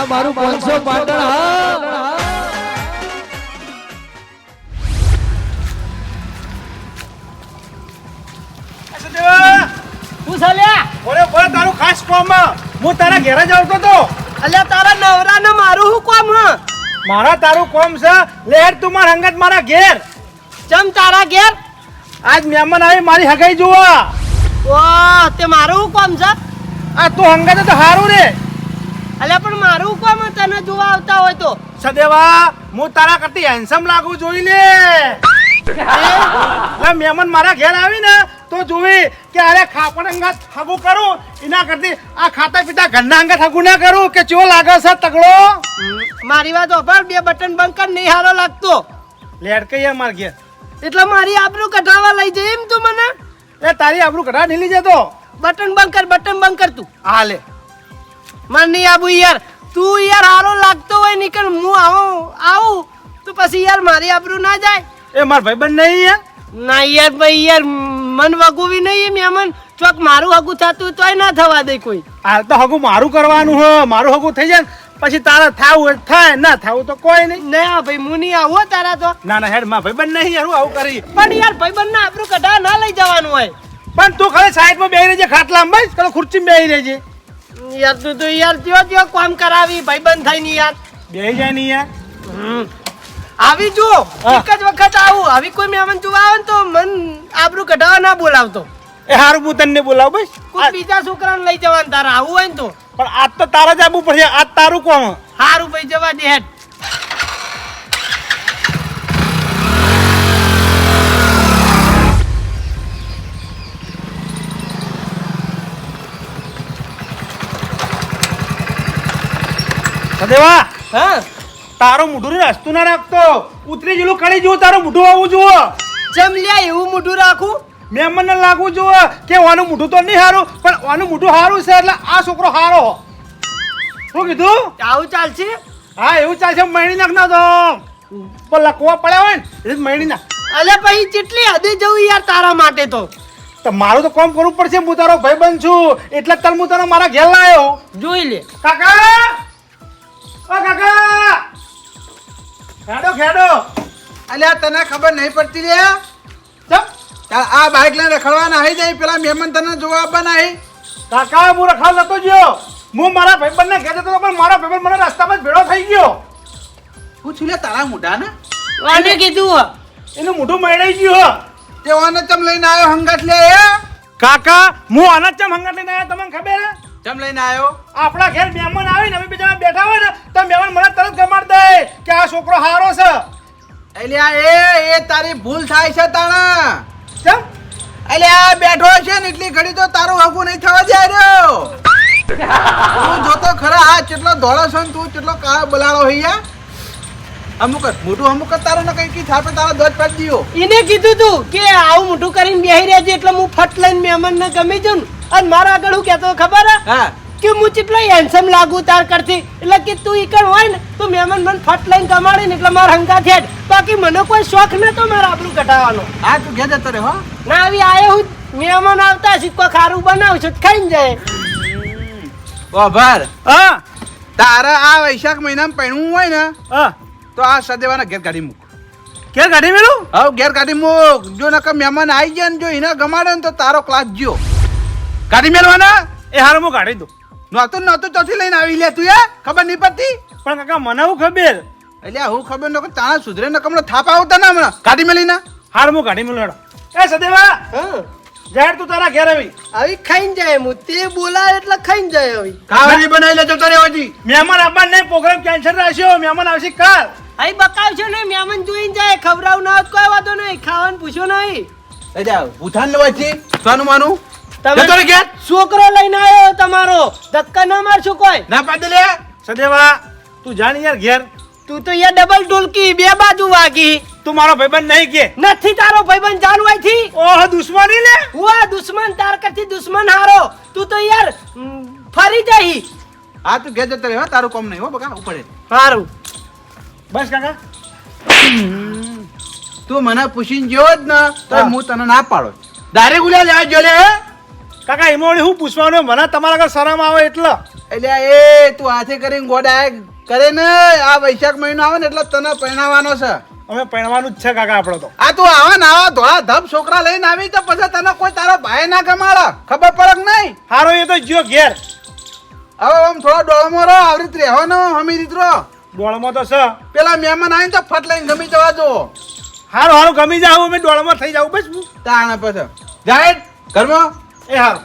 આ મારું 500 પાટણ હા તારું ખાસ કોમ હું તારા ઘેર જ આવતો તો અલ્યા તારા નવરા ને મારું હું કોમ હ મારા તારું કોમ છે લેર તું માર હંગત મારા ઘેર ચમ તારા ઘેર આજ મહેમાન આવી મારી હગાઈ જોવા ઓ તે મારું હું કોમ છે આ તું હંગત તો હારું રે અલ્યા પણ મારું કોમ તને જોવા આવતા હોય તો સદેવા હું તારા કરતી હેન્ડસમ લાગુ જોઈ લે મહેમાન મારા ઘેર આવી ને તો જોવી કે અરે ખાપણ અંગત હગું કરું એના કરતી આ ખાતા પીતા ઘરના અંગત હગું ના કરું કે ચો લાગે છે તગડો મારી વાત ઓફર બે બટન બંકર નહીં હારો લાગતો લેડ કઈ માર ઘેર એટલે મારી આબરૂ કઢાવા લઈ જઈ એમ તું મને એ તારી આબરૂ કઢા નહીં લઈ જતો બટન બંકર તું હા લે મને નહીં આબુ યાર તું યાર હારો લાગતો હોય નીકળ હું આવું તો પછી યાર મારી આબરૂ ના જાય એ માર ભાઈબંધ નહીં યાર ના યાર ભાઈ યાર મન વગુવી નહીં મહેમાન ચોક મારું હગું થતું તોય ના થવા દે કોઈ હાલ તો હગું મારું કરવાનું હ મારું હગું થઈ જાય પછી તારા થાવું થાય ના થાવું તો કોઈ નહીં ના ભાઈ હું નહીં આવો તારા તો ના હેડ માં ભાઈબંધ નહીં યાર હું આવું કરી પણ યાર ભાઈબંધ ના આબરૂ કઢા ના લઈ જવાનું હોય પણ તું ખાલી સાઈડમાં બેહી રહેજે ખાટલામાં બસ ખાલી ખુરચીમાં બેહી રહેજે યાર તું તો યાર ત્યો કામ કરાવી ભાઈબંધ થઈ ની યાર બેહી જાય નહીં યાર આવી જો એક જ વખત આવું આવી કોઈ મહેમાન જોવા આવે ને તો મન આબરૂ કઢાવા ના બોલાવતો એ હારું હું તને બોલાવ બસ કોઈ બીજા છોકરાને લઈ જવાનું તારા આવું હોય ને તો પણ આજ તો તારા જ આવવું પડશે આજ તારું કોમ હારું ભાઈ જવા દે હેડ સદેવા હા તારું મોઢું રસ્તું ના રાખતો ઉતરી જેલું કડી જુઓ તારું મોઢું આવવું જુઓ જમ લ્યા એવું મોઢું રાખું મહેમાન ને લાગવું જુઓ કે ઓનું મોઢું તો નહીં સારું પણ ઓનું મોઢું સારું છે એટલે આ છોકરો સારો શું કીધું આવું ચાલશે હા એવું ચાલશે મહિની નાખ ના તો પણ લકવા પડ્યા હોય ને એ મહિની નાખ અલે પછી કેટલી હદે જવું યાર તારા માટે તો મારું તો કામ કરવું પડશે હું તારો ભાઈબંધ છું એટલે જ હું તને મારા ઘેર લાવ્યો જોઈ લે કાકા ઓ કાકા ખેડો ખેડો અલ્યા તને ખબર નહીં પડતી લે ચાલ આ બાઈક લઈને રખડવા નાહી જાય પેલા મહેમાન તને જોવા આવવા નાહી કાકા હું રખાવ નતો ગયો હું મારા ભાઈબંધને ઘેર જતો હતો પણ મારા ભાઈબંધ મને રસ્તામાં જ ભેળો થઈ ગયો હું છું લે તારા મોઢા ને વાને કીધું એનું મોઢું મળી ગયું તે વાને ચમ લઈને આવ્યો હંગાટ લે કાકા હું આના ચમ હંગાટ લઈને આવ્યો તમને ખબર હે ચમ લઈને આવ્યો આપણા ઘેર મહેમાન આવીને અમે બીજા બેઠા હોય ને તો મહેમાન મને તરત ગમાડ દે કે આ છોકરો હારો છે અલ્યા એ તારી ભૂલ થાય છે તાણા ચમ અલ્યા બેઠો છે ને એટલી ઘડી તો તારું હગું નહીં થવા જાય રહ્યો તું જોતો ખરા આ કેટલો ધોળો છે ને તું કેટલો કાળો બલાળો હૈયા અમુક મોટું અમુક તારો ને કઈ થાપે તારો દોજ પાડી દીયો એને કીધું તું કે આવું મોટું કરીને બેહી રહેજે એટલે હું ફટ લઈને મહેમાન ને ગમી જાઉં અને મારા આગળ હું કહેતો ખબર હે હા કે હું કેટલો હેન્ડસમ લાગુ તાર કરતી એટલે કે તું ઈકણ હોય ને તો મહેમાન મને ફટ લઈને કમાડે ને એટલે મારા હંગા થેડ બાકી મને કોઈ શોખ નતો મારા આબરૂ કઢાવવાનો આ તું ઘેર જતો રે હો ના આવી આયો હું મહેમાન આવતા સિક્કો ખારું બનાવશું તો ખાઈને જાય ઓ ભાર હા તારા આ વૈશાખ મહિનામાં પહેણવું હોય ને હા તો આ સદેવાના ઘેર કાઢી મૂક ઘેર કાઢી મેલું હવે ઘેર કાઢી મૂક જો નકર મહેમાન આવી જાય ને જો એને ગમાડે ને તો તારો ક્લાસ જ્યો કાઢી મેળવાના એ હારું હું કાઢી દઉં નહોતું ચોથી લઈને આવી લે તું યાર ખબર નહીં પડતી પણ કાકા મને હું ખબર એટલે હું ખબર ન કે તાણા સુધરે ન કમળો થાપ આવતા ના હમણાં કાઢી મેલી ના હારું હું કાઢી મેલું એ સદેવા જાહેર તું તારા ઘેર આવી ખાઈને જાય હું તે બોલાય એટલે ખાઈને જાય હવે ખાવાની બનાવી લેજો તારે હજી મહેમાન આવવાનું નહીં પ્રોગ્રામ કેન્સલ રાખ્યો મહેમાન આવશે કાલ અહીં બકાવશો ને મહેમાન જોઈને જાય ખવડાવ ના કોઈ વાતો નહીં ખાવાનું પૂછો નહીં એટલે ભૂથાન લેવાથી સાનું માનું તમે જતો રે ઘેર છોકરો લઈને આવ્યો તમારો ધક્કા ના મારશો કોઈ ના પાડી લે સદેવા તું જાણ યાર ઘેર તું તો યાર ડબલ ઢોલકી બે બાજુ વાગી તું મારો ભાઈબંધ નહીં કે નથી તારો ભાઈબંધ ચાલુ અહીંથી ઓહ દુશ્મની લે હુઆ દુશ્મન તાર કરતી દુશ્મન હારો તું તો યાર ફરી જઈ આ તું ઘેર જતો રે હો તારું કામ નહીં હો બકા ઉપડે હારું બસ કાકા તું મને પૂછીને ગયો જ ને તો હું તને ના પાડો ડાયરેક્ટ ઉલ્યા લેવા જો લે કાકા એમાં હું પૂછવાનું મને તમારા આગળ શરમ આવે એટલે એટલે એ તું હાથે કરીને ગોડા કરે ને આ વૈશાખ મહિનો આવે ને એટલે તને પહેણાવાનો છે. અમે પહેણવાનું જ છે કાકા આપણો તો. આ તું આવા ને આવા ધોળા ધબ છોકરા લઈને આવી તો પછી તને કોઈ તારો ભાઈ ના કમાડે ખબર પડે કે નહીં? હારો એ તો જ્યો ઘેર. હવે આમ થોડો ડોળમાં રહો, આવી રીતે રહેવાનો, હમી રીત રહો. ડોળમાં તો છે. પેલા મહેમાન આવીને તો ફટ લઈને ગમી જવા દો. હારું હારું ગમી જાવ, અમે ડોળમાં થઈ જાવ બસ. તાણે પછી જાય ઘરમાં. એ હારું.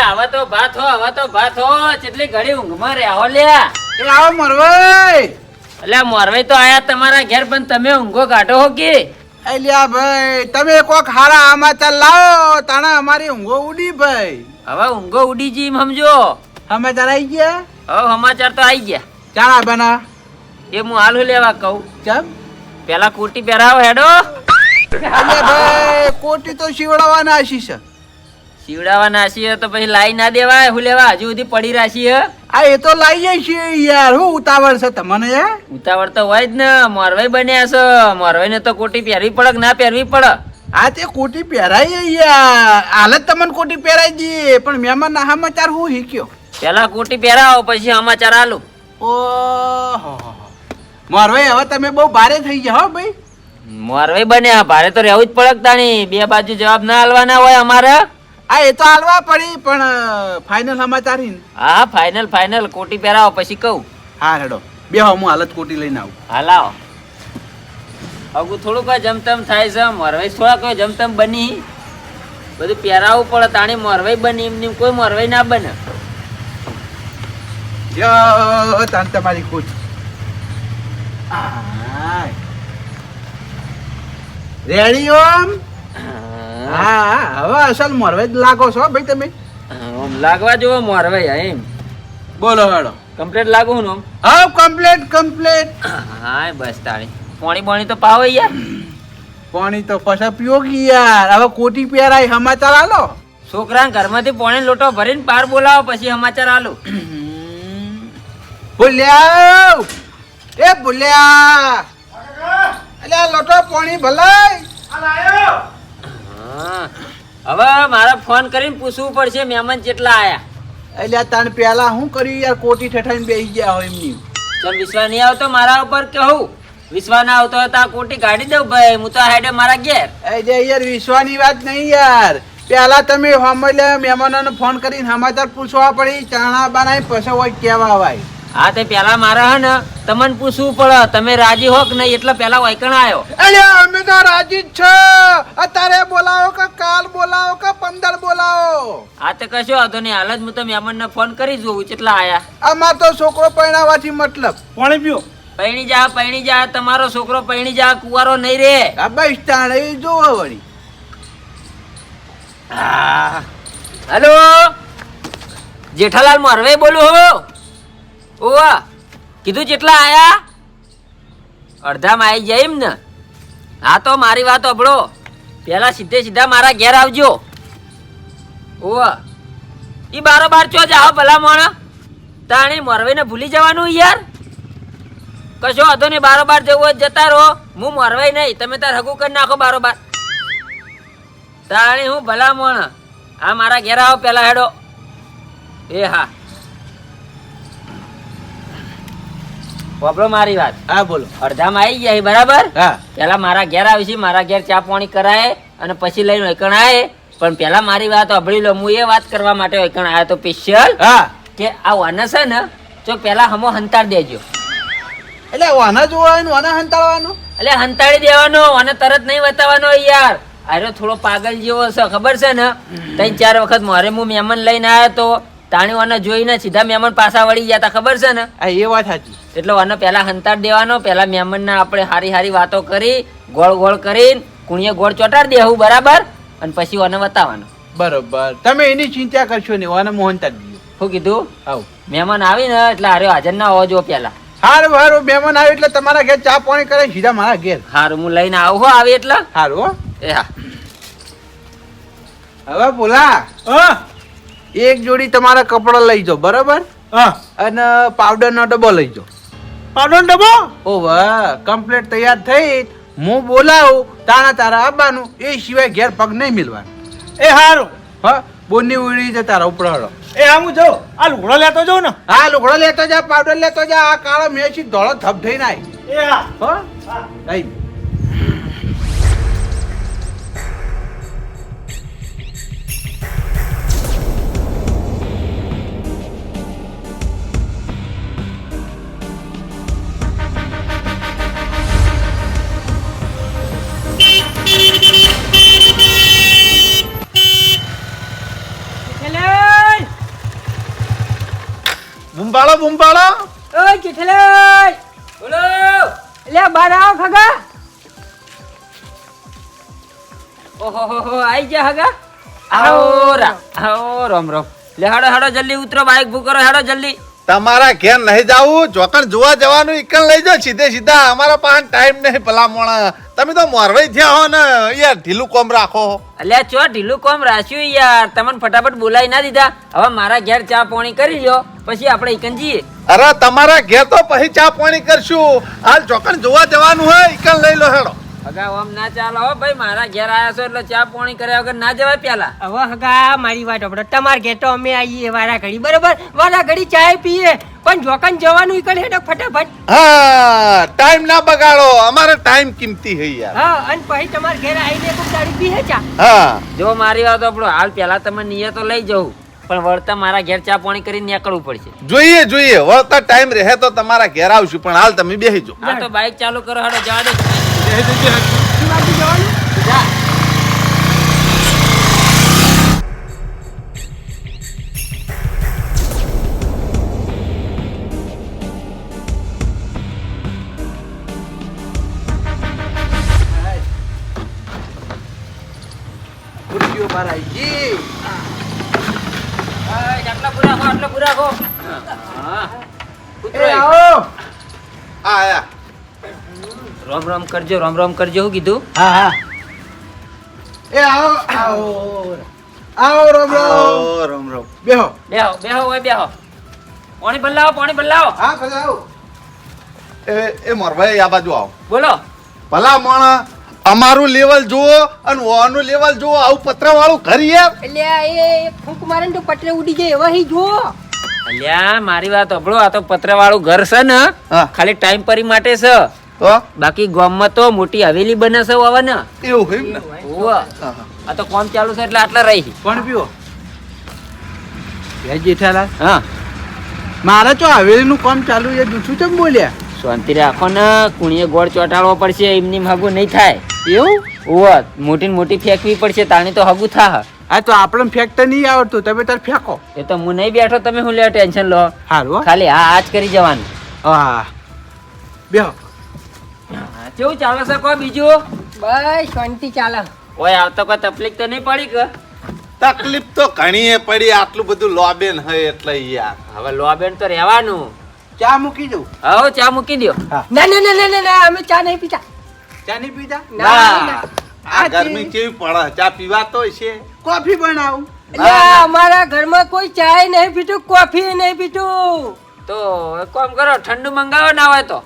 હવે તો ભાત હો કેટલી ઘડી ઊંઘમાં રહ્યા લ્યા. એ આવો મરવાઈ. એટલે મોરવાઈ તો આયા તમારા ઘેર, પણ તમે ઊંઘો કાઢો હો કે? અલ્યા ભાઈ તમે કોક હારા સમાચાર લાવો તાણા અમારી ઊંઘો ઉડી ભાઈ. હવે ઊંઘો ઉડી જી સમજો. સમાચાર આવી ગયા? હવે સમાચાર તો આવી ગયા. ચાણા બના એ હું હાલ લેવા કહું. ચમ પેલા કોટી પહેરાવો હેડો. અલ્યા ભાઈ કોટી તો શિવડાવવાના આશી છે. શીવડાવા નાસી તો પછી લાઈ ના દેવાય. હું લેવા હજુ સુધી પડી રાશી હે. આ એ તો લઈ જાય છે યાર. હું ઉતાવળ છે તમને યાર? ઉતાવળ તો હોય જ ને, મોરવાઈ બન્યા છે. મોરવાઈ ને તો કોટી પહેરવી પડે કે ના પહેરવી પડે? આ તે કોટી પહેરાય યાર. હાલત તમને કોટી પહેરાઈ દઈએ પણ મહેમાન ના સમાચાર હું શીખ્યો. પેલા કોટી પહેરાવો પછી સમાચાર આલું. ઓહો મારભાઈ હવે તમે બહુ ભારે થઈ ગયા હો ભાઈ. મોરવાઈ બન્યા ભારે તો રહેવું જ પડે કે તાણી. બે બાજુ જવાબ ના આલવાના હોય અમારે. આ એ તો હાલવા પડી પણ ફાઇનલ સમાચાર હી ને? હા ફાઇનલ કોટી પહેરાવો પછી કહું. હા હેડો બે હું હાલત કોટી લઈને આવું. હાલ આવો. હવે થોડું કોઈ જમતમ થાય છે. મોરવાઈ થોડા કોઈ જમતમ બની. બધું પહેરાવવું પડે તાણી મોરવાઈ બની. એમની કોઈ મોરવાઈ ના બને. યો તાન તમારી ખુશ. રેડી ઓમ? હા હવે અસલ મોરવાઈ જ લાગો છો ભાઈ તમે. આમ લાગવા જેવો મોરવાઈ એમ. બોલો હેડો. કમ્પ્લીટ લાગુ હું આમ. હા કમ્પ્લીટ. હા બસ તાણી. પાણી તો પાવો યાર. પાણી તો પછી પીઓ કે યાર. હવે કોટી પહેરાય સમાચાર આલો. છોકરા ઘરમાંથી પાણી લોટો ભરીને પાર બોલાવો પછી સમાચાર આલો. ભૂલ્યા એ ભૂલ્યા અલ્યા લોટો પાણી ભલાય. આ લાયો. હા હવે મારે ફોન કરીને પૂછવું પડશે મહેમાન કેટલા આયા. અલ્યા તાણ પેલા હું કર્યું યાર કોટી ઠઠાઈને બેસી ગયા હોય એમની. ચમ વિશ્વાસ નહીં આવતો મારા ઉપર કહું? વિશ્વાસ ના આવતો હોય તો આ કોટી કાઢી દઉં ભાઈ. હું તો હેડે મારા ઘેર. અરે યાર વિશ્વાની વાત નહીં યાર. પેલા તમે હમલે મહેમાનોને ફોન કરીને સમાચાર પૂછવા પડી. ચાણા બનાવી પછી હોય કેવા હોય. હા તે પેલા મારા હે ને તમને પૂછવું પડે. તમે રાજી હો કે નહીં એટલે પેલા વાયકણ આવ્યો. અલ્યા અમે તો રાજી જ છે. અત્યારે બોલાવો કે કાલ બોલાવો કે 15 બોલાવો. હા તે કશો વાંધો નહીં. હાલ જ હું તો મહેમાનને ફોન કરી જોઉં કેટલા આયા. અમાર તો છોકરો પરણાવવાથી મતલબ. પાણી પીઓ. પૈણી જા તમારો છોકરો પૈણી જા. કુવારો નહીં રે. આ બસ તાણ એ જોવો વળી. હેલો જેઠાલાલ મોરવાઈ બોલું હો. ઓવા કીધું જેટલા આયા? અડધામાં આવી જાય એમ ને? હા તો મારી વાત સાંભળો. પેલા સીધા મારા ઘેર આવજો. ઓવા ઈ બારોબાર ચો જાઓ ભલા મોણા. તાણી મોરવાઈને ભૂલી જવાનું યાર. કશો વાંધો નહીં. બારોબાર જવું હોય જતા રહો. હું મોરવાઈ નહીં. તમે તાર હગું કરી નાખો બારોબાર. તાણી હું ભલા મોણા. આ મારા ઘેર આવો પેલા હેડો. એ હા વાપરો મારી વાત. હા બોલો. અડધામાં આવી જાય બરાબર. હા પેલા મારા ઘેર આવી. મારા ઘેર ચા પાણી કરાય અને પછી લઈને વૈકણ આવે. પણ પેલા મારી વાત સાંભળી લો. હું એ વાત કરવા માટે વૈકણ આવ્યો તો સ્પેશિયલ. હા કે આ વાના છે ને તો પેલા હમો હંતાડ દેજો. એટલે વાના જોવાનું વાના હંતાડવાનું. એટલે હંતાડી દેવાનો. અને તરત નહીં બતાવવાનો યાર. આરો થોડો પાગલ જેવો છે ખબર છે ને. 3-4 વખત મારે હું મહેમાન લઈને આવ્યો તો તાણીઓને જોઈને સીધા મહેમાન પાછા વળી ગયા તા ખબર છે ને. આ એ વાત સાચી. એટલે આને પેલા હંતાડ દેવાનો. પેલા મહેમાનને આપણે હારી વાતો કરી ગોળ કરીને કુણીએ ગોળ ચોટાડી દેવું બરાબર. અને પછી આને બતાવવાનો. બરોબર તમે એની ચિંતા કરશો નહીં. વાના મોહનતા જ દીધું. શું કીધું? આવ મહેમાન આવી ને એટલે હારે હાજર ના હોવો જો પેલા. હારું મહેમાન આવે એટલે તમારા ઘેર ચા પાણી કરે સીધા મારા ઘેર. હારું હું લઈને આવું હો આવી એટલે. હારું હો. એ હા હવે બોલા હા એક જોડી તમારા કપડા લઈ જાઓ બરાબર હા અને પાવડર નો ડબ્બો લઈ જાઓ પાવડર ડબ્બો ઓ વાહ કમ્પ્લીટ તૈયાર થઈ હું બોલાવું તારા આવવાનું એ સિવાય ઘેર પગ નહીં મિલવાનું એ હારું હા બોની ઉડી છે તારા ઉપર હળો એ હા હું જાઉં આ લુગડો લેતો જાઉં ને હા લુગડો લેતો જા પાવડર લેતો જા આ કાળો મેચી ધોળો ધબ થઈને આય એ હા હો આઈ જેઠાલાલ બુંબાળો બુંબાળો ઓય જેઠાલાલ બોલો લે બહાર આવો ખગા ઓહો હો હો આઈ જા હગા આવો રામ રામ લે હેડો જલ્દી ઉતરો બાઈક બુક કરો હેડો જલ્દી તમારા ઘેર નહીં જાવું જોકણ જોવા જવાનું ઈકણ લઈ જાઓ સીધે અમારા પાસે ટાઈમ નહીં ભલા મોણા તમે તો મોરવાઈ થયા હો ને યાર ઢીલું કોમ રાખો અલ્યા ચો ઢીલું કોમ રાખ્યું યાર તમને ફટાફટ બોલાવી ના દીધા હવે મારા ઘેર ચા પાણી કરી લ્યો પછી આપણે ઈકન જઈએ અરે તમારા ઘેર તો પછી ચા પાણી કરશું હાલ જોકણ જોવા જવાનું હોય ઈકણ લઈ લો હેડો અગા આમ ના ચાલો હો ભાઈ મારા ઘેર આયા છો એટલે ચા પાણી કર્યા વગર ના જવાય પેલા હવે હગા મારી વાત આપણે તમાર ઘેર તો અમે આવીએ વારા ઘડી બરોબર વારા ઘડી ચાય પીએ પણ જોકન જવાનું ઈ કરે હેડો ફટાફટ હા ટાઈમ ના બગાડો અમારે ટાઈમ કિંમતી છે યાર હા અને પછી તમાર ઘેર આવીને કોક દાડી પીએ ચા હા જો મારી વાત આપણો હાલ પેલા તમે નિયત તો લઈ જવું પણ વળતા મારા ઘેર ચા પાણી કરીને નીકળવું પડશે જોઈએ વળતા ટાઈમ રહે તો તમારા ઘેર આવશું પણ હાલ તમે બેસી જાઓ હા તો બાઈક ચાલુ કરો હેડો જવા દે શિવાજી જવાનું જા ખુરશીઓ બહાર આવી ગઈ આટલા પૂરા ખો હા ઉતરો એ આવો આયા રામ રામ કરજો હું કીધું હા હા એ આવો આવો આવો રામ રામ રામ રામ બેહો બેહો ઓય બેહો પાણી બદલાવો હા ભલે આવો એ મોરભાઈ આ બાજુ આવો બોલો ભલા મોણા અમારું લેવલ જુઓ અને ઓનું લેવલ જુઓ આવું પત્ર વાળું ઘર યાર એટલે એ ફૂંક મારે ને તો પટરે ઉડી જાય એવા હી જો અલ્યા મારી વાત સાંભળો આ તો પત્ર વાળું ઘર છે ને હા. ખાલી ટાઈમ પરી માટે છે તો બાકી ગામમાં તો મોટી હવેલી બને છે હવે ને એવું હોય ને ઓવ આ તો કામ ચાલુ છે એટલે આટલા રહી કોણ પીવો હે જેઠાલાલ હા મારે તો હવેલીનું કામ ચાલુ છે જૂઠું ચમ બોલ્યા શાંતિ રાખો ને કુણીએ ગોળ ચોટાડવો પડશે એમની હગું નહીં થાય એવું ઓવ મોટી ને મોટી ફેંકવી પડશે તાણી તો હગું થા આ તો આપણને ફેંકતા નહીં આવડતું તમે તાર ફેંકો એ તો હું નહીં બેઠો તમે હું લે ટેન્શન લો હારું ખાલી હા આજ કરી જવાનું હા બેહો કેવું ચાલે છે કોઈ બીજું બસ શાંતિ ચાલે ઓય આવતો કોઈ તકલીફ તો નહીં પડી કે તકલીફ તો ઘણી પડી આટલું બધું લોબેન હોય એટલે યાર હવે લોબેન તો રહેવાનું ચા મૂકી દઉં હવે ચા મૂકી દો ના ના ના ના ના અમે ચા નહીં પીતા ચા નહીં પીતા ના આ ગરમી કેવી પડે ચા પીવા તો છે કોફી બનાવું એટલે અમારા ઘરમાં કોઈ ચાય નહીં પીતું કોફી નહીં પીતું તો એક કામ કરો ઠંડુ મંગાવો ના હોય તો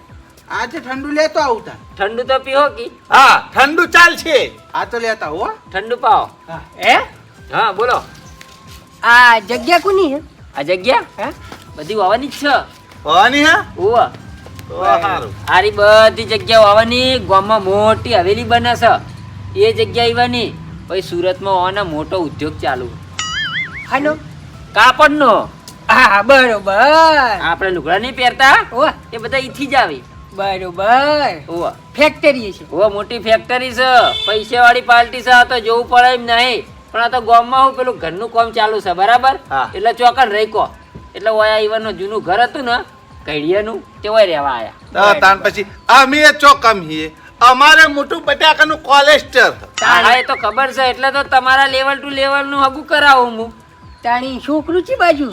આજે ઠંડુ લેતો આવું તાર ઠંડુ તો પીવો કી હા ઠંડુ ચાલશે આ તો લેતા હો ઠંડુ પાવો હે હા બોલો આ જગ્યા કોની હે આ જગ્યા હે બધી વાવાની જ છે હોવાની હા ઓવા તો સારું આરી બધી જગ્યા વાવાની ગામમાં મોટી હવેલી બને છે એ જગ્યા ઈવાની પછી સુરતમાં વાના મોટો ઉદ્યોગ ચાલુ હાનો કાપડનો હા બરોબર આપણે લુગડા નહીં પહેરતા ઓ એ બધા ઈથી જ આવી બરોબર ઓવા ફેક્ટરી છે ઓવા મોટી ફેક્ટરી છે પૈસાવાળી પાર્ટી છે આ તો જોવું પડે એમ નહીં પણ આ તો ગામમાં હું પેલું ઘરનું કામ ચાલુ છે બરાબર હા. એટલે ચોકન રહીકો એટલે ઓયા ઈવનનું જૂનું ઘર હતું ને કઈડિયાનું તે ઓય રહેવા આયા તાન પછી અમે ચોકમ હીએ અમારે મોટું બટાકાનું કોલેસ્ટર હા એ તો ખબર છે એટલે તો તમારા લેવલ ટુ લેવલ નું હગું કરાવું હું તાણી છોકરું છે બાજુ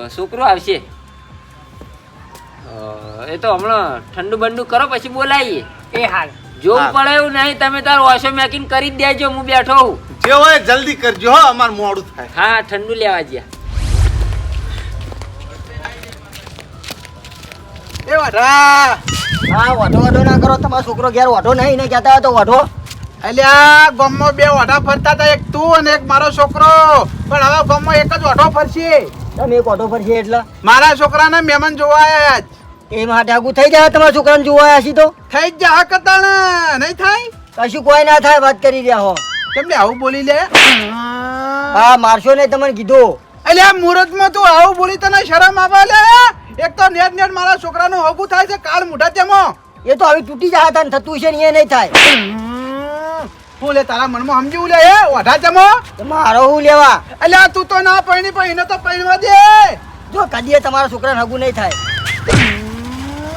છોકરો આવશે એ તો હમણાં ઠંડુ બંડુ કરો પછી બોલાવીએ એ હાલ જોવું હા. પડે એવું નહીં તમે તાર વોશો મેકિંગ કરી જ દેજો હું બેઠો હું જે હોય જલ્દી કરજો હો, અમાર મોડું થાય. હા હા ઠંડુ લેવા ગયા. એ વાઢા હા વાઢો ના કરો, તમારો છોકરો ઘેર વાઢો નહીં ને કહેતા હોય તો વાઢો. અલ્યા ગામમાં બે વાઢા ફરતા હતા, એક તું અને એક મારો છોકરો. પણ હવે ગામમાં એક જ વાઢો ફરશે. તમે એક વાઢો પર છે એટલે મારા છોકરાને મહેમાન જોવા આયા જ. એ માટે આગું થઈ જાય તમારા છોકરાને જોવા આવ્યા છીએ તો થઈ જ જા કતાણ નહીં થાય. કશું કોઈ ના થાય, વાત કરી રહ્યા હો. કેમ લે આવું બોલી લે? હા મારશો નહીં તમને કીધું. અલ્યા મુહૂર્તમાં તું આવું બોલી તને શરમ આવે લે? એક તો નેટ નેટ મારા છોકરાનું હોગું થાય છે કાળ મુઢા તેમાં. એ તો હવે તૂટી જાય હતા ને થતું છે ને એ નહીં થાય. હું લે તારા મનમાં સમજ્યું લે એ વાઢા તેમાં? તો મારો હું લેવા? અલ્યા તું તો ના પૈણી પણ એને તો પૈણવા દે. જો કદીએ તમારા છોકરાને હગું નહીં થાય.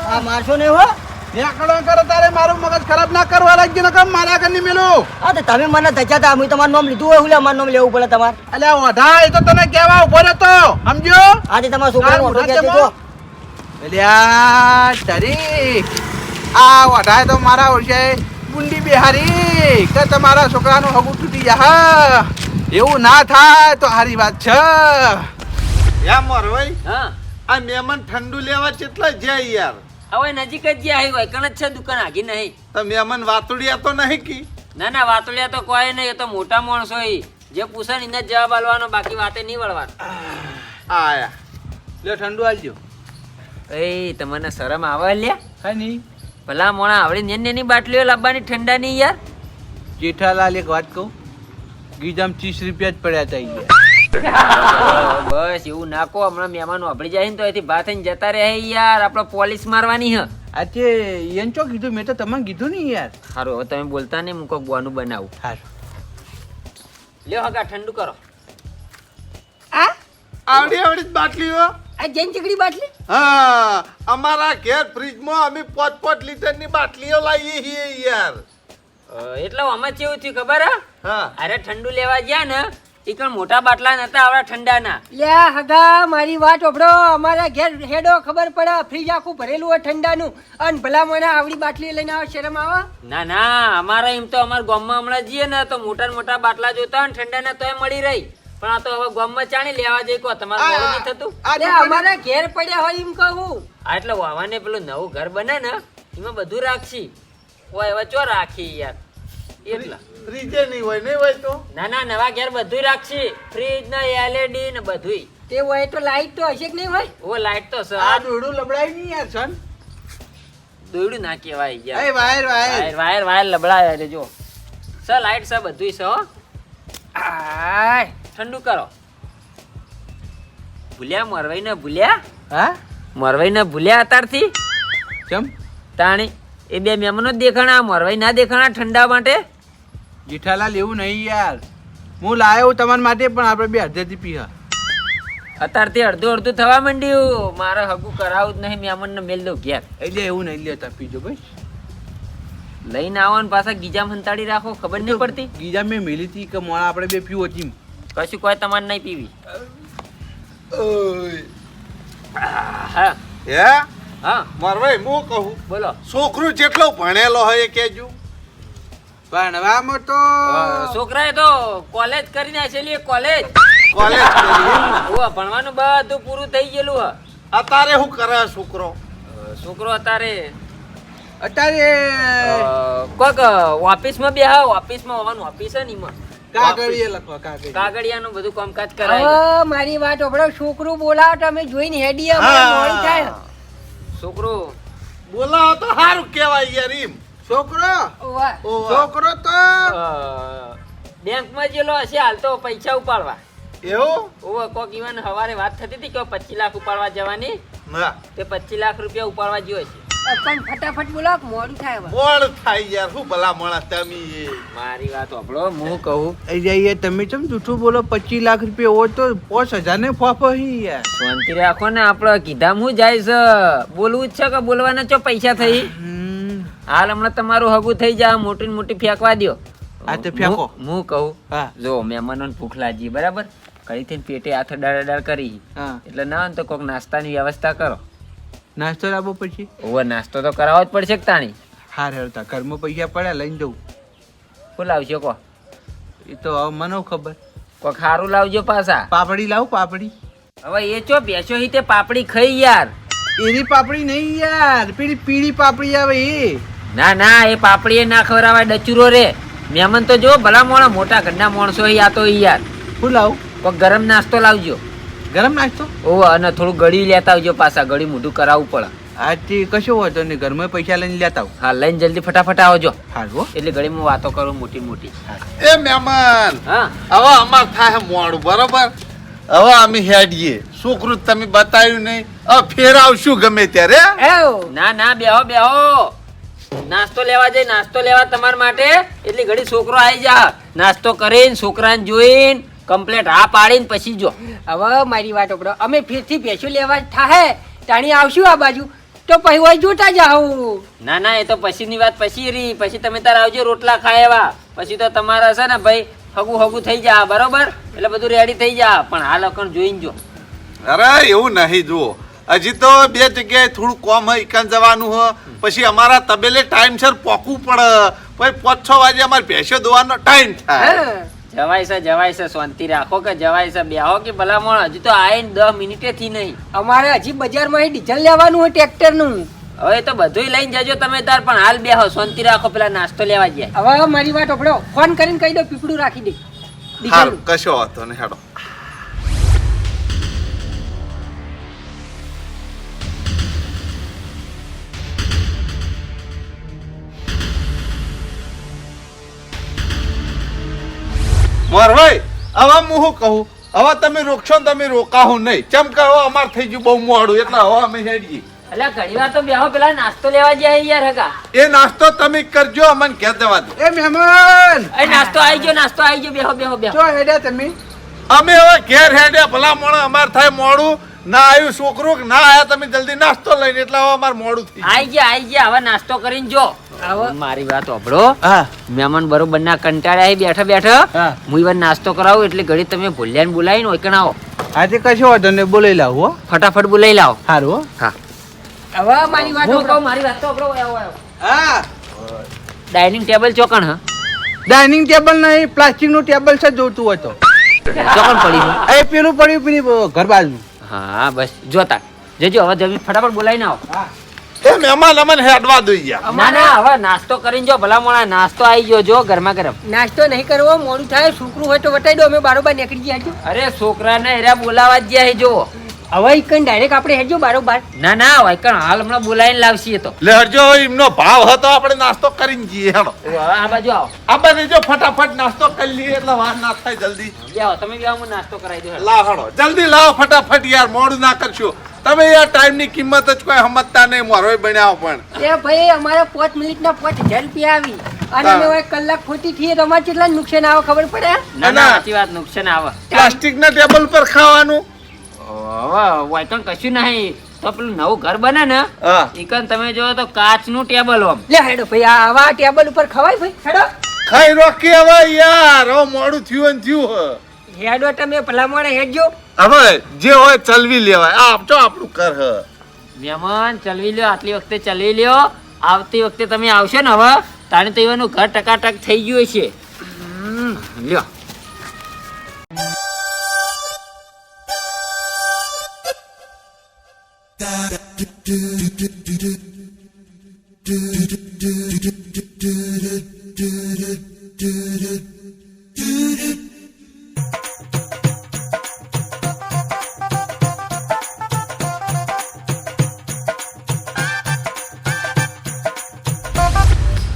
હા મારશો નહીં હો. નેકળો કરે તારે મારું મગજ ખરાબ ના કરવા લાગી ને કેમ મારા ઘરની મેલું. હા તો તમે મને ધચ્યા હતા, હું તમારું નામ લીધું હોય, હું લે મારું નામ લેવું પડે તમારે. અલ્યા વાઢા એ તો તને કેવા ઉભો રહેતો સમજ્યો? આજે તમારા છોકરાને વાઢો કાળ કહેતી મુઢા તો. અલ્યા તારી આ વાઢાએ તો મારા ઓળશે બુંડી બિહારી કે તમારા છોકરાનું હગું તૂટી જા. એવું ના થાય તો સારી વાત છે. યા મોરવાઈ, હા આ મહેમાન ઠંડુ લેવા કેટલા જાય યાર? હવે નજીક જ જ્યાં આવી હોય કણ જ છે દુકાન આગી નહીં. તો મહેમાન વાતુડિયા તો નહીં કી? ના ના વાતોલિયા તો કોઈ નહીં, એ તો મોટા માણસો ઈ. જે પૂછે ને એને જ જવાબ આલવાનો, બાકી વાતે નહીં વળવાનો. આયા લે ઠંડુ આલજો. એ તમને શરમ આવે લ્યા? હા નહીં ભલા મોણા આવડી નેની બાટલીઓ લાવવાની ઠંડાની યાર. જેઠાલાલ એક વાત કહું, ગીજામ 30 રૂપિયા જ પડ્યા હતા. બસ એવું ના કહો, હમણાં મહેમાનો આપડી જાય ને તો અહીંથી ભાત થઈને જતા રહે યાર. આપણે પોલીસ મારવાની હ. આજે એન ચો કીધું, મેં તો તમને કીધું નહીં યાર. સારું હવે તમે બોલતા નહીં, હું કોક બોનું બનાવું. હારું લ્યો હગા ઠંડુ કરો. આવડી આવડી જ બાટલીઓ. આ જૈન ચીકડી બાટલી હા, અમારા ઘેર ફ્રીજમાં અમે 5-5 લીટરની બાટલીઓ લાવીએ છીએ યાર. એટલે આમાં કેવું થયું ખબર હે? હા અરે ઠંડુ લેવા ગયા ને ઈ કણ મોટા બાટલા નતા આવડા ઠંડાના. લ્યા હગા મારી વાત ઓભળો, અમારા ઘેર હેડો ખબર પડે, ફ્રીજ આખું ભરેલું હોય ઠંડાનું, અને ભલા મને આવડી બાટલી લઈને આવે, શરમ આવે? ના ના અમારા એમ તો અમારા ગામમાં હમણાં જઈએ ને તો મોટા ને મોટા બાટલા જોતા હોય ને ઠંડાના તોય મળી રહી. પણ આ તો હવે ગામમાં ચાણી લેવા જઈ કો તમારે મોડું નહીં થતું? અમારા ઘેર પડ્યા હોય એમ કહું. આ એટલે વાવાને પેલું નવું ઘર બને ને એમાં બધું રાખશી. ઓય હવે ચો રાખી યાર એટલા. ફ્રીજે નહીં હોય, નહીં હોય તો ના ના નવા ઘેર બધું રાખશી, ફ્રીજ ને એલઈડી ને બધુંય. તે હોય તો લાઈટ તો હશે કે નહીં હોય? ઓ લાઈટ તો છે. આ આ દોડું લબડાય નહીં યાર સન. દોયડું ના કહેવાય એ યાર. Wire wire wire wire wire લબડાય છે જો. સર લાઈટ છે બધુંય છે હો. આય ઠંડુ કરો. ભૂલ્યા મરવાઈ ને ભૂલ્યા? હા મરવાઈ ને ભૂલ્યા અત્યારથી? ચમ તાણી એ બે મહેમાનો જ દેખાણા, મરવાઈ ના દેખાણા ઠંડા માટે? જેઠાલાલ એવું નહીં યાર, હું લાયો તમારા માટે, પણ આપણે બે અડધેથી પીહા. અત્યારથી અડધું અડધું થવા માંડ્યું. મારે હગું કરાવું જ નહીં, મહેમાન ને મેલ દઉં ઘેર. એટલે એવું નહીં લેતા, પીજો બસ. લઈને આવો ને પાછા ગીજા હંતાડી રાખો, ખબર નહીં પડતી? ગીજા મેં મેલી હતી કે મોણા આપણે બે પીવો હતી. કશું કોઈ તમારે નહીં પીવી. ઓય. હા હે હા મોરવાઈ, હું કહું, બોલો. છોકરું જેટલો ભણેલો હોય એ કહેજો. ભણવામાં તો છોકરાએ તો કોલેજ કરી નાખેલી, કોલેજ. કોલેજ કરી. ભણવાનું બધું પૂરું થઈ ગયેલું હ. અત્યારે શું કરે છોકરો? છોકરો અત્યારે અત્યારે કોક ઓફિસમાં બે હા, ઓફિસમાં હોવાનું, ઓફિસ છે ને એમાં કાગળીએ લખવા કાગળ. કાગળિયાનું બધું કામકાજ કરાય. હવે મારી વાત ઓભળો, છોકરું બોલાવો તો અમે જોઈને હેડીએ, અમારે મોડું થાય. છોકરો બોલાવો તો સારું કહેવાય યાર. એમ છોકરો ઓવા. ઓવા. છોકરો તો બેંકમાં જેલો હશે હાલ તો પૈસા ઉપાડવા. એવું? ઓવે કોક ઈવન હવારે વાત થતી હતી કે 25 લાખ ઉપાડવા જવાની, ના તે 25 લાખ રૂપિયા ઉપાડવા ગયો છે. પણ ફટાફટ બોલો, મોડું થાય હવે. મોડ થાય યાર, શું ભલા માણસ તમે. મારી વાત સાંભળો, હું કહું એ જઈએ તમે ચમ જૂઠું બોલો. 25 લાખ રૂપિયા હોય તો 5000 ને ફાફો હી યાર. શાંતિ રાખો ને, આપણે કીધા હું જાય છે, બોલવું જ છે કે બોલવાના ચો પૈસા થઈ. હાલ હમણાં તમારું હગું થઈ જાય, મોટી ને મોટી ફેંકવા દ્યો. આ તે ફેંકો. હું કહું, હા જો મહેમાનોને ભૂખ લાગી બરાબર, કઈ થઈને પેટે હાથ ડાળ કરી, હા એટલે ના હોય ને તો કોઈક નાસ્તાની વ્યવસ્થા કરો. નાસ્તો લાવો પછી. ઓવે નાસ્તો તો કરાવવો જ પડશે કે તાણી. હાર હેરતા ઘરમાં પૈસા પડ્યા લઈને જવું. શું લાવશો કહો? એ તો હવે મને ખબર. કોઈ ખારું લાવજો પાછા. પાપડી લાવ પાપડી. હવે એ ચો બેસો હી તે પાપડી ખાઈ યાર. એની પાપડી નહીં યાર, પેલી પીળી પાપડી આવે એ. ના ના એ પાપડી ના ખવડાવાય ડચુરો રે. મહેમાન તો જો ભલા મોણા મોટા ઘરના માણસો હી આ તો ઈ યાર. શું લાવું? કોઈ ગરમ નાસ્તો લાવજો. ગરમ નાસ્તો? ઓ અને થોડું ગળી લેતા આવજો પાછા, ગળી મોઢું કરાવવું પડે. આજથી કશો વાંધો નહીં, ઘરમાં પૈસા લઈને લેતા આવું. હા લઈને જલ્દી ફટાફટ આવજો. હારું. એટલે ઘડીમાં વાતો કરું મોટી મોટી. એ મહેમાન હા હવે અમાર થાય મોડું બરોબર. હવે અમે હેડીએ. છોકરું તમે બતાવ્યું નહીં, હવે ફેર આવશું ગમે ત્યારે. ના ના બેહો બેહો. નાસ્તો લેવા જઈ, નાસ્તો લેવા તમારા માટે. એટલે ઘડી છોકરો આવી જા, નાસ્તો કરીને છોકરાને જોઈને કમ્પ્લેટ હા પાડીને પછી જો. હવે મારી વાત ઓપડો, અમે ફેરથી ભેંસો લેવા થાય તાણી આવશું આ બાજુ તો પછી હોય જોતા જાવ. ના ના એ તો પછીની વાત પછી રહી. પછી તમે તાર આવજો રોટલા ખાય એવા. પછી તો તમારા છે ને ભાઈ હગું હગું થઈ જા બરોબર. એટલે બધું રેડી થઈ જા. પણ હાલ અકણ જોઈને જો. અરે એવું નહીં જુઓ, હજી તો બે જગ્યાએ થોડું કોમ હોય, ઇકાન જવાનું હોય. પછી અમારા તબેલે ટાઈમસર પોકવું પડે. પછી 5-6 વાગે અમારે ભેંસો દોવાનો ટાઈમ થાય. જવાય છે શાંતિ રાખો કે જવાય છે બેહો કે ભલા મોણ. હજી તો આઈને 10 મિનિટે થી નહીં. અમારે હજી બજારમાં ડીઝલ લેવાનું હોય ટ્રેક્ટર નું. હવે તો બધું લઈને જજો તમે તાર. પણ હાલ બેહો શાંતિ રાખો, પેલા નાસ્તો લેવા જાય. હવે મારી વાત ઓપડો, ફોન કરીને કહી દો પીપળું રાખી દે. હારું, કશો વાંધો નહીં, હેડો. મોરભાઈ હવે હું શું કહું, હવે તમે રોકશો ને તમે રોકાવું નહીં. ચમ કે હવે અમાર થઈ ગયું બહુ મોડું, એટલે હવે અમે હેડીએ. એટલે ઘણી વાર તો બેહો પેલા નાસ્તો લેવા જાય યાર હગા. એ નાસ્તો તમે કરજો, અમને ઘેર જવા દો. એ મહેમાન, એ નાસ્તો આવી ગયો, નાસ્તો આવી ગયો. બેહો બેહો બેહો. જો હેડ્યા તમે. અમે હવે ઘેર હેડ્યા ભલા મોણા. અમાર થાય મોડું. ના આવ્યું છોકરું, ના આયા તમે જલ્દી નાસ્તો લઈને, એટલે હવે અમાર મોડું થઈ ગયું. આઈ ગયા હવે નાસ્તો કરીને જો. મારી વાત સાંભળો. હા મહેમાન બરોબર ના કંટાળ્યા બેઠા બેઠા. હા. હું ઈવન નાસ્તો કરાવું એટલે ઘડી તમે ભૂલ્યા ને બોલાવીને ઓઈકણ આવો. આજે કશો વાંધો નહીં, બોલાવી લાવું હો. ફટાફટ બોલાવી લાવો. હારું. હા હવે મારી વાત હું ઓપડો, કહું મારી વાત તો સાંભળો. આવો આવો. હા, ડાઇનિંગ ટેબલ ચોકણ હા ડાઇનિંગ ટેબલ નહીં, પ્લાસ્ટિક નું ટેબલ છે જોતું હોય તો. ચોકણ પડી છે. એ પેલું પડ્યું પેલી ઘર બાજુ. હા બસ જોતા જજો. હવે જલ્દી ફટાફટ બોલાવીને આવો. એ મહેમાન અમને હેડવા દો યાર. ના ના હવે નાસ્તો કરીને જો ભલા મોણા. નાસ્તો આવી ગયો જો ગરમા ગરમ. નાસ્તો નહીં કરવો, મોડું થાય. છોકરું હોય તો વટાઈ દો, અમે બારોબાર નીકળી ગયા છો. અરે છોકરાને એરા બોલાવા જ ગયા છે જો. હવે ઈકન ડાયરેક્ટ આપણે હેડજો બારોબાર. ના ના ઓઈકણ હાલ હમણાં બોલાવીને લાવશી એ તો. લે હરજો, એમનો ભાવ હતો આપણે નાસ્તો કરીને જઈએ. હેડો હવે આ બાજુ આવો. આ બને જો ફટાફટ નાસ્તો કરી લઈએ, એટલે વાર ના થાય. જલ્દી બેહો તમે બેહો, હું નાસ્તો કરાવી દઉં. લાવ, હેડો જલ્દી લાવો ફટાફટ યાર, મોડું ના કરશો. તમે યાર ટાઈમ ની કિંમત જ કોઈ સમજતા નહીં. મોરવાઈ બન્યા પણ એ ભાઈ અમારે 5 મિનિટના 5000 રૂપિયા આવી અને અમે હવે કલાક ખોટી થઈએ તો અમારે કેટલા નુકસાન આવે ખબર પડે? ના ના સાચી વાત. નુકસાન આવે. પ્લાસ્ટિક ના ટેબલ પર ખાવાનું. હવે વાયકણ કશું નહીં. તો પેલું નવું ઘર બને ને હા ઈકન તમે જો તો કાચનું ટેબલ આમ. લે હેડો ભાઈ, આ આવા ટેબલ ઉપર ખવાય ભાઈ? હેડો ખાઈ રોકી હવે યાર. હવે મોડું થયું ને થયું. હેડો તમે ભલા મોડે હેડજો. હવે જે હોય ચલવી લેવાય. આ આપજો આપણું ઘર હ. મહેમાન ચલવી લ્યો, આટલી વખતે ચલવી લ્યો. આવતી વખતે તમે આવશો ને હવે તાણે તો એવાનું ઘર ટકાટક થઈ ગયું છે. લ્યો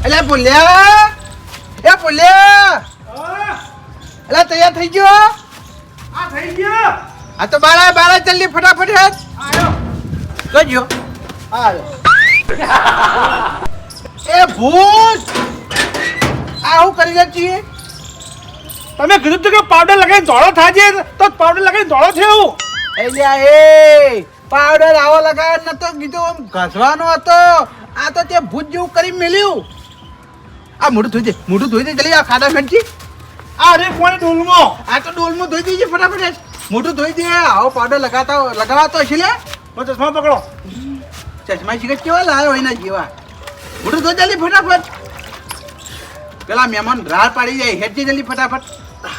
એટલે ભૂલ્યા, એ ભૂલ્યા, એટલે તૈયાર થઈ ગયો? આ થઈ ગયો. આ તો બારા બારા જલ્દી ફટાફટ હેડ. આયો. કરજો. એ ભૂત, આ હું કરી રહ્યા છીએ? તમે કીધું તું કે પાવડર લગાવીને ધોળો થાજે, તો પાવડર લગાવીને ધોળો થયો. એલ્યા એ પાવડર આવો લગાવ નતો કીધું, આમ ઘસવાનો હતો. આ તો તે ભૂત જેવું કરી મેલ્યું. આ મોઢું ધોઈ દે, મોઢું ધોઈ દે જલ્દી. આ ખાડા ફેંચી. આ રે કોણ ડોલમાં. આ તો ડોલમાં ધોઈ દેજે ફટાફટ. મોઢું ધોઈ દે. આવો પાવડર લગાવાતો હશે લે. ચશ્મા પકડો. ચશ્મા શીખે કેવા લાવ્યો એના જેવા. મોઢું ધોઈ જલ્દી ફટાફટ. પેલા મહેમાન રાહ પાડી જાય હેડજે જલ્દી ફટાફટ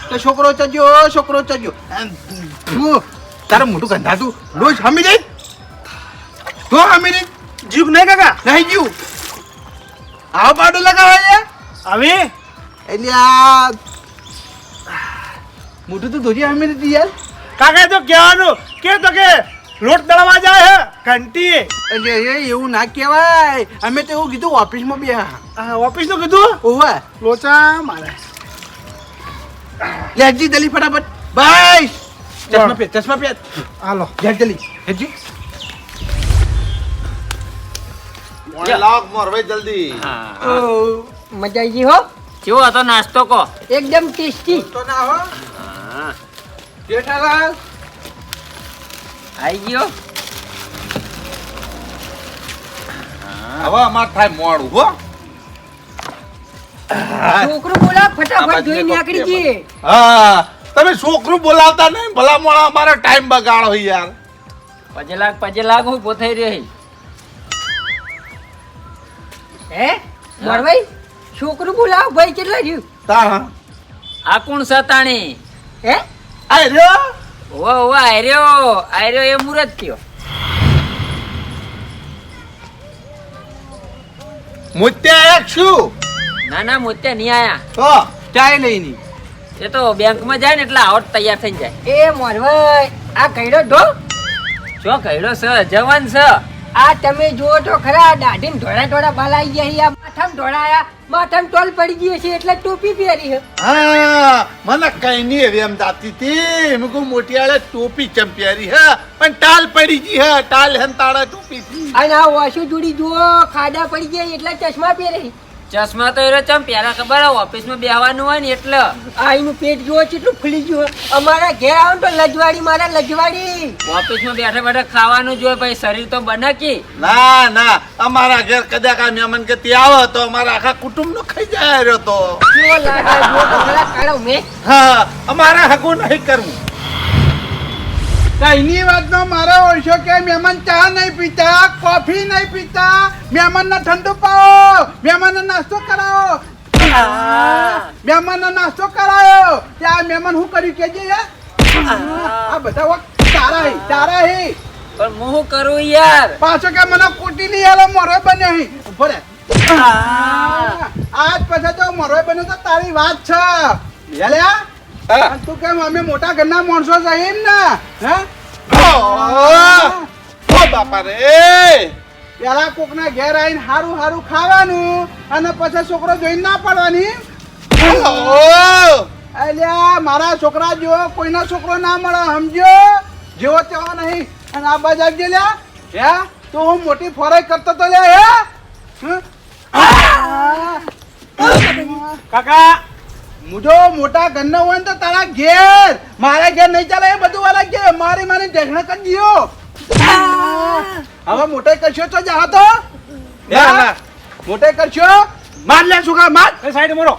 તો છોકરો ચજો તારું મોટું ગંધાતું રોજ હમી જાય તો હમી નહીં જીવ નહીં કાકા નહીં જીવ આવો પાડો લગાવે હવે એટલે આ મોટું તો ધોજી હમી નથી યાર કાકા તો કહેવાનું કે લોટ દળવા જાય હે ઘંટી એટલે એવું ના કહેવાય અમે તો એવું કીધું ઓફિસમાં બે ઓફિસ નું કીધું ઓવા લોચા મારે લેજી જલ્દી ફટાફટ બાય ચશ્મા પે હાલો લેજ જલ્દી હેજી મોય લાગ મોર ભાઈ જલ્દી હા. મજા આવી ગઈ હો કેવો હતો નાસ્તો કો એકદમ ટેસ્ટી તો ના હો હા જેઠાલાલ આવી ગયો હવે અમાર થાય મોડું હો છોકરો બોલા ફટાફટ જોઈ નીકળી જઈએ હા તમે છોકરું બોલાવતા નહીં ભલા મોણા અમારો ટાઈમ બગાડો યાર પજે લાગ હું પોથાઈ રહી હે મોરભાઈ છોકરું બોલાવ ભાઈ કેટલા રહ્યું તા આ કોણ સતાણી હે આય રહ્યો ઓવા આર્યો એ મુરત થયો મુત્યા એક શું ના મોત્યા નહીં આયા તો ચાય લઈની એ તો બેંકમાં જાય ને એટલે આવટ તૈયાર થઈ જાય એ મોરભાઈ આ કઈડો ઢો શું કહેલો છે જવાન છે આ તમે જુઓ તો ખરા દાઢીને ધોળા બાલાઈ ગયા માથામાં ધોળાયા માથામાં ટોલ પડી ગઈ છે એટલે ટોપી પહેરી છે હા મને કઈ નહીં એવી એમ જાતી હતી મેં કહું મોટિયાળે ટોપી ચંપિયારી હે પણ ટાલ પડી ગઈ હે ટાલ હંતાડા ટોપી થી અને આ વાસુ જોડી જુઓ ખાડા પડી ગયા એટલે ચશ્મા પહેરી ચશ્મા તો એ ચમ પેલા ખબર ઓફિસમાં બેહવાનું હોય ને એટલે આ એનું પેટ જુઓ કેટલું ફૂલી ગયું અમારા ઘેર આવો તો લજવાડી મારા લજવાડી ઓફિસમાં બેઠા ખાવાનું જોઈએ ભાઈ શરીર તો બને કી ના અમારા ઘેર કદાચ આ મહેમાન કે ત્યાં આવે તો અમારા આખા કુટુંબ નો ખાઈ જાય રહ્યો તો કેવો લાગે જુઓ તો ખરા કાળો મેં હા અમારા હગું નહીં કરવું કઈની વાતનો મારો ઓળશો કે મહેમાન ચા નહીં પીતા કોફી નહીં પીતા મહેમાનને ઠંડુ પાવો મહેમાનને નાસ્તો કરાવો મહેમાનને નાસ્તો કરાયો ત્યાં મહેમાન શું કર્યું કેજે યાર આ બધા વખત તારા હે પણ હું શું કરું યાર પાછો કે મને કુટી લઈ આલો મોરો બન્યો હી ઉભો રે આજ પછી તો મોરો બન્યો તો તારી વાત છે લ્યા હા. તું કેમ અમે મોટા ઘરના માણસો છીએ ને હે ઓ બાપા રે પેલા કોકના ઘેર આવીને હારું ખાવાનું અને પછી છોકરો જોઈને ના પડવાની અલ્યા મારા છોકરા જેવો કોઈના છોકરો ના મળે સમજો જેવો તેવો નહીં અને આ બાજ આવજે લ્યા હે તું હું મોટી ફોરાઈ કરતો તો લ્યા હે કાકા મુજો મોટા ઘરનો હોય ને તો તારા ઘેર મારા ઘેર નહીં ચાલે એ બધું વાળા ઘેર મારી ઢેકણા કરી દિયો હવે મોટે કરશો તો જા તો ના. મોટે કરશો માર લે છોકરા માર એ સાઈડ મોરો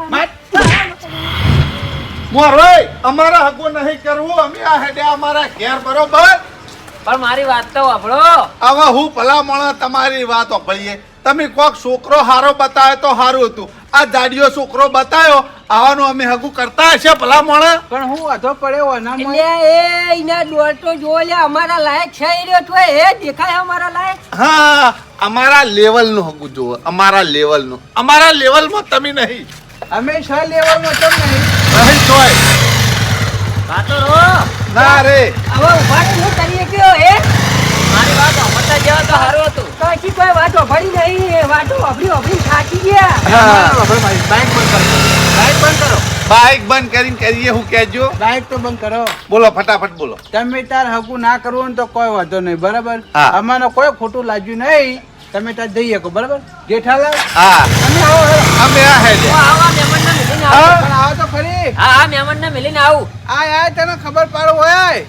માર મોરોય અમારા હગું નહીં કરવું અમે આ હેડે અમારા ઘેર બરોબર પણ મારી વાત તો વાપરો હવે હું ભલા મોણા તમારી વાત સાંભળીએ તમે કોક છોકરો હારો બતાવે તો સારું હતું આ જાડિયો છોકરો બતાવ્યો આવાનું અમે હગું કરતા હશે ભલા મોણા પણ હું વાંધો પડ્યો અનામાં એટલે એ એના ડોળ તો જો લે અમારા લાયક છે એ રહ્યો તો એ દેખાય અમારા લાયક હા અમારા લેવલ નું હગું જુઓ અમારા લેવલમાં તમે નહીં અમે છ લેવલમાં તો નહીં નહીં જોય વાતો રો ના રે હવે ઉભા તો શું કરીએ કયો હે મારી વાત સાંભળતા જેવા તો સારું હતું કશી કોઈ વાતો ભરી નહીં વાતો અભરી થાકી ગયા બાઈક બંધ કરીને કરીએ હું કહેજો બાઈક તો બંધ કરો બોલો ફટાફટ બોલો તમે તાર હકુ ના કરવું ને તો કોઈ વાંધો નહીં બરાબર હા. અમારે કોઈ ખોટું લાગ્યું નહીં તમે તાર જઈ શકો બરાબર જેઠાલાલ હા તમે આવો હેડો. અમે આ હેડે હું આવા મહેમાનને મળીને આવું પણ આવો તો ખરી હા મહેમાનને મળીને આવું આ તને ખબર પાડો હોય